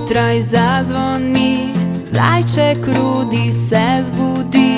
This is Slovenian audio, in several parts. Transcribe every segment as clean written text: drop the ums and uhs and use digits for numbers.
zjutraj zazvoni, zajček Rudi se zbudi,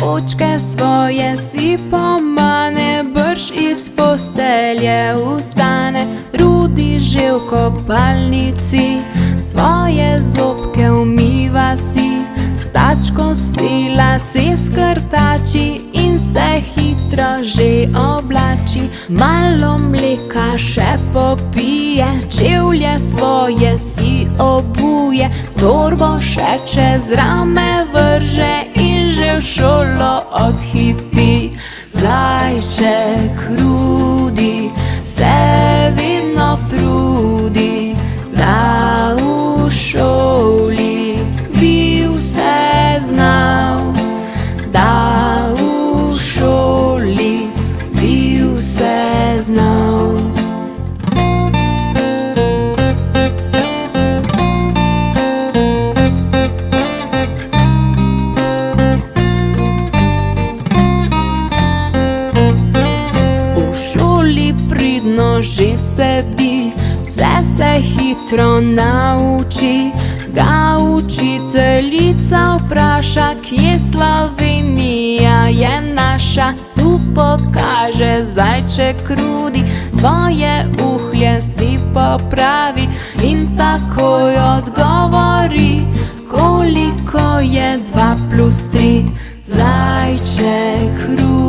očke svoje si pomane, brž iz postelje vstane. Rudi že v kopalnici svoje zobke umiva si, s tačko si lase skrtači in se hitro že oblači. Malo mleka še popije, čevlje svoje si obuje, torbo še čez rame vrže in že v šolo odhiti. Zajček Rudi se vedno trudi, da v šoli bi vse znal, da v šoli bi vse znal. Pridno že sedi, vse se hitro nauči, ga učiteljica vpraša, kje Slovenija je naša. Tu pokaže zajček Rudi, svoje uhlje si popravi in takoj odgovori, koliko je 2 + 3. Zajček Rudi